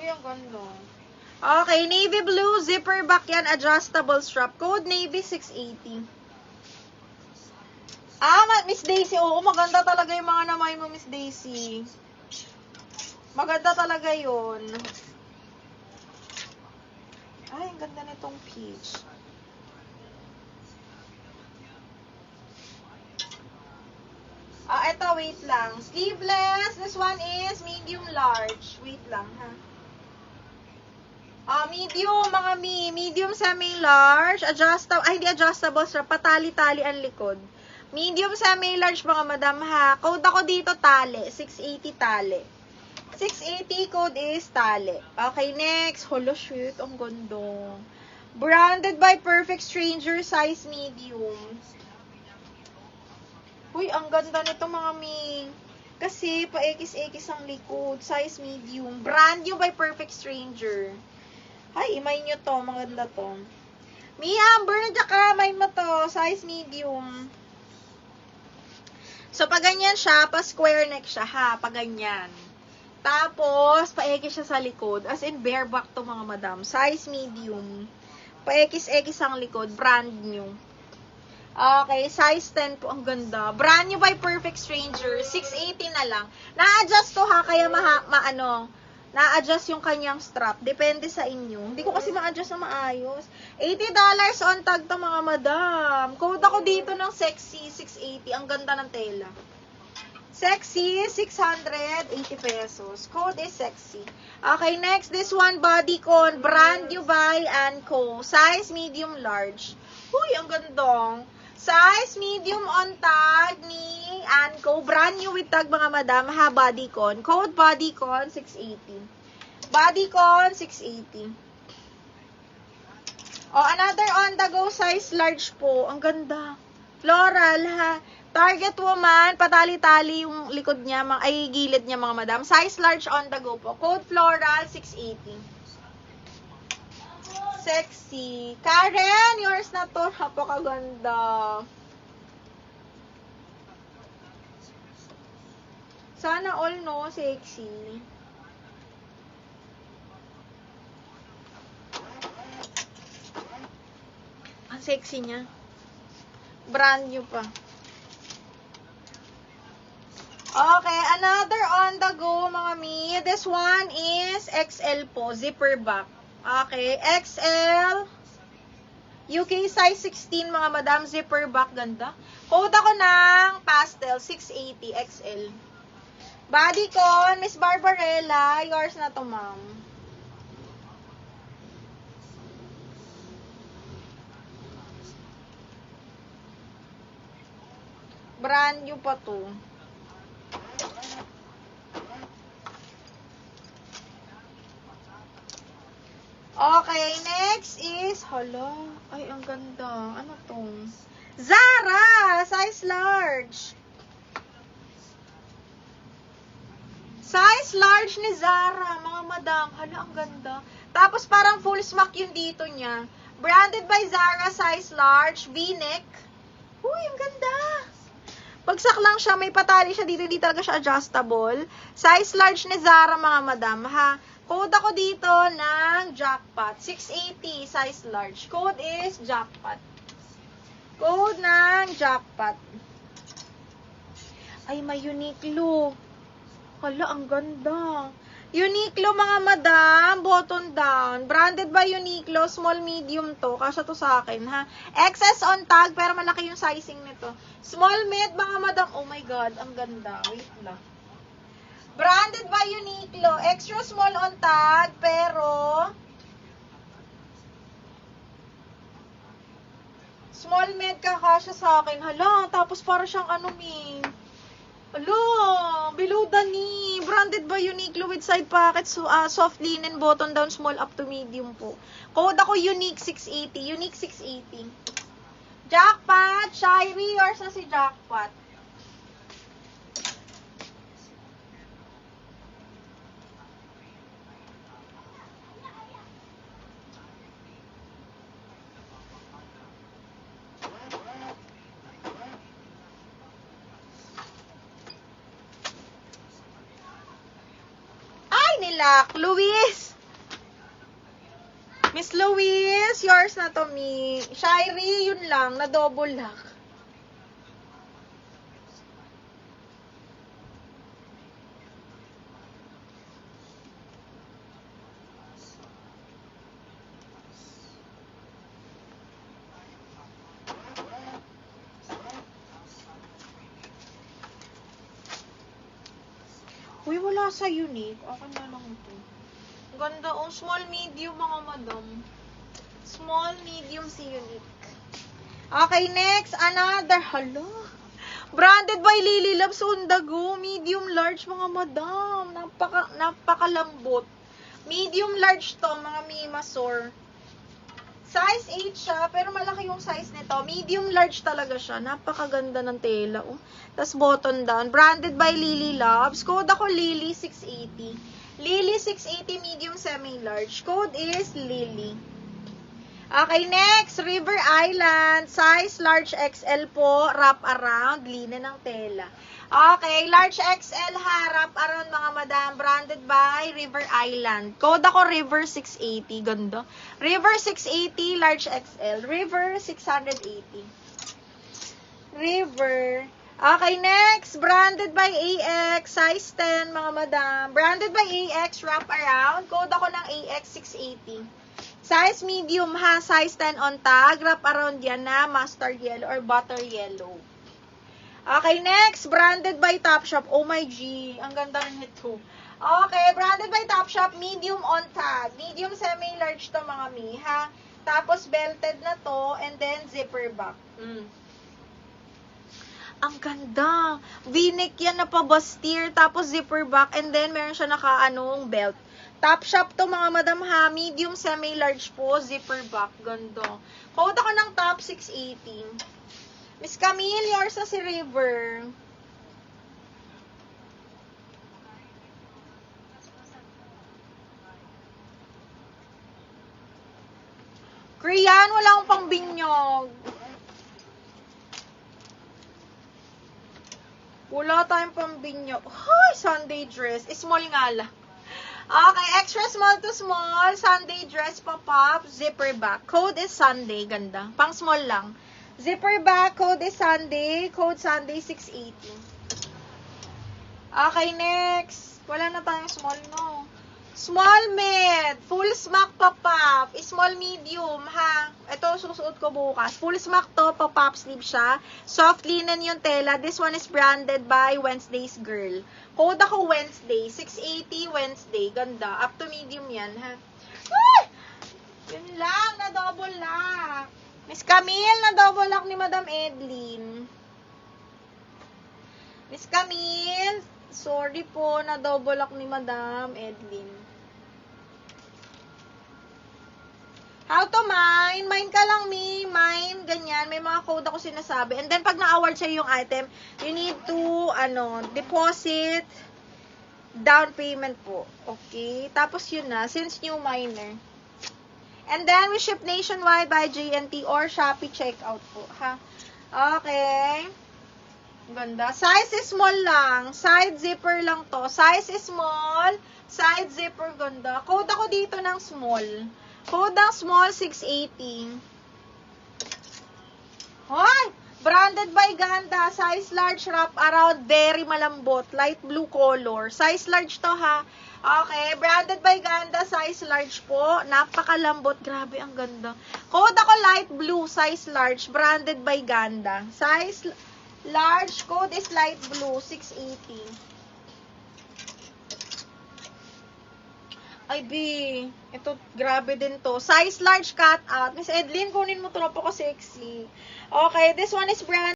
Uy, ang ganda. Okay, navy blue, zipper back yan, adjustable strap. Code navy 680. Miss Daisy, oo, maganda talaga yung mga namay mo, Miss Daisy. Maganda talaga yun. Ay, ang ganda nitong peach. Eto, wait lang. Sleeveless, this one is medium large. Wait lang, ha. Medium, mga medium semi-large, adjustable, hindi adjustable, strap, patali-tali ang likod. Medium semi-large, mga madam, ha. Code ako dito, tali. 680 tali. 680 code is tali. Okay, next. Holo, shoot. Ang ganda. Branded by Perfect Stranger, size medium. Uy, ang ganda nito, mga mi. Kasi, pa-X-X ang likod. Size medium. Brand new by Perfect Stranger. Ay, imay nyo to. Maganda to. Amber, nandiyan ka. May mo to. Size medium. So, pag ganyan siya, pa-square neck siya, ha. Pag ganyan. Tapos, pa-X siya sa likod. As in, bareback to, mga madam. Size medium. Pa-X-X ang likod. Brand new. Okay, size 10 po. Ang ganda. Brand new by Perfect Stranger. 680 na lang. Na-adjust to, ha. Kaya na-adjust yung kanyang strap. Depende sa inyo. Hindi ko kasi ma-adjust na maayos. $80 on tag to, mga madam. Code ako dito ng sexy 680. Ang ganda ng tela. Sexy, 680 pesos. Code is sexy. Okay, next. This one, bodycon. Brand new by Anco. Size medium large. Uy, ang gandong. Size medium on tag ni Anco. Brand new with tag, mga madam, ha, bodycon. Code bodycon 680. Bodycon 680. Another on the go size large po. Ang ganda. Floral, ha. Target woman, patali-tali yung likod niya, ay gilid niya, mga madam. Size large on the go po. Code floral 680. Sexy. Karen, yours na to. Napakaganda. Sana all, no? Sexy. Ang sexy niya. Brand new pa. Okay, another on the go, mga mi. This one is XL po. Zipper back. Okay, XL. UK size 16, mga madam. Zipper back, ganda. Code ako ng pastel, 680 XL. Bodycon, Miss Barbarella. Yours na to, ma'am. Brand new pa to. Okay, next is, hala, ay, ang ganda. Ano to? Zara! Size large. Size large ni Zara, mga madam. Hala, ang ganda. Tapos, parang full smock yung dito niya. Branded by Zara, size large, V-neck. Uy, ang ganda. Bagsak lang siya, may patali siya dito, hindi talaga siya adjustable. Size large ni Zara, mga madam, ha. Code ako dito ng jackpot. 680, size large. Code is jackpot. Code ng jackpot. Ay, may Uniqlo. Hala, ang ganda. Uniqlo, mga madam, button down. Branded by Uniqlo, small medium to. Kasya to sa akin, ha. XS on tag, pero malaki yung sizing nito. Small mid, mga madam. Oh my God, ang ganda. Wait lang. Branded by Uniqlo. Extra small on tag, pero small mid kakasya sa akin. Hala, tapos para siyang ano, mi. Hala, below the knee. Branded by Uniqlo with side pockets. So, soft linen, button down, small up to medium po. Code ako Unique 680. Unique 680. Jackpot. Shirey, yours na si Jackpot. Luis. Miss Louise, yours na to, me. Shirey, yun lang, na double lock. Uy, wala sa unique. Akin na lang ito. Ganda, oh. Small, medium, mga madam. Small, medium, si unique. Okay, next. Another. Hala. Branded by Lily Loves Undago. Medium, large, mga madam. Napakalambot. Medium, large to, mga Mimasor. Size 8 siya, pero malaki yung size nito. Medium large talaga siya. Napakaganda ng tela. Oh. Tapos button down. Branded by Lily Loves. Code ako Lily 680. Lily 680 medium semi-large. Code is Lily. Okay, next. River Island. Size large XL po. Wrap around. Linen ng tela. Okay, large XL ha. Wrap around mga madam. Branded by River Island. Code ako River 680. Ganda. River 680, large XL. River 680. River. Okay, next. Branded by AX. Size 10 mga madam. Branded by AX. Wrap around. Code ako ng AX 680. Size medium ha. Size 10 on tag. Wrap around yan na mustard yellow or butter yellow. Okay, next. Branded by Topshop. Oh my G. Ang ganda rin ito. Okay, branded by Topshop. Medium on tag. Medium semi-large to mga mi, ha? Tapos belted na to. And then zipper back. Ang ganda. V-neck yan na pa-bustier. Tapos zipper back. And then meron siya naka-anong belt. Topshop to mga madam ha. Medium semi-large po. Zipper back. Ganda. Code ako ng top 680. Miss Camille, yours na si River. Kriyan, wala akong pangbinyog. Wala tayong pambinyog. Hoy, Sunday dress. Small nga lang. Okay, extra small to small. Sunday dress pop-up. Zipper back. Code is Sunday. Ganda. Pang small lang. Zipper back, code is Sunday. Code Sunday 680. Okay, next. Wala na tayong small, no? Small mid. Full smack pop-up. Small medium, ha? Ito, susuot ko bukas. Full smack to, pop-up sleeve siya. Soft linen yung tela. This one is branded by Wednesday's Girl. Code ako Wednesday. 680 Wednesday. Ganda. Up to medium yan, ha? Ay! Yun lang, na double lock. Miss Camille, na double lock ni Madam Edlin. Miss Camille, sorry po, na double lock ni Madam Edlin. How to mine? Mine ka lang, me. Mine, ganyan. May mga code ako sinasabi. And then, pag na-award sa'yo yung item, you need to, deposit down payment po. Okay? Tapos yun na, since new miner. And then, we ship nationwide by JNT or Shopee checkout po, ha? Okay. Ganda. Size is small lang. Side zipper lang to. Size is small. Side zipper, ganda. Code ako dito ng small. Code ng small, 680. Hoy! Branded by Ganda. Size large, wrap around. Very malambot. Light blue color. Size large to, ha? Okay, branded by Ganda, size large po. Napakalambot. Grabe, ang ganda. Code ako light blue, size large. Branded by Ganda. Size large, code is light blue, 680. Ay, B. Ito, grabe din to. Size large cut out. Miss Edlin, kunin mo to, napaka sexy. Okay, this one is brand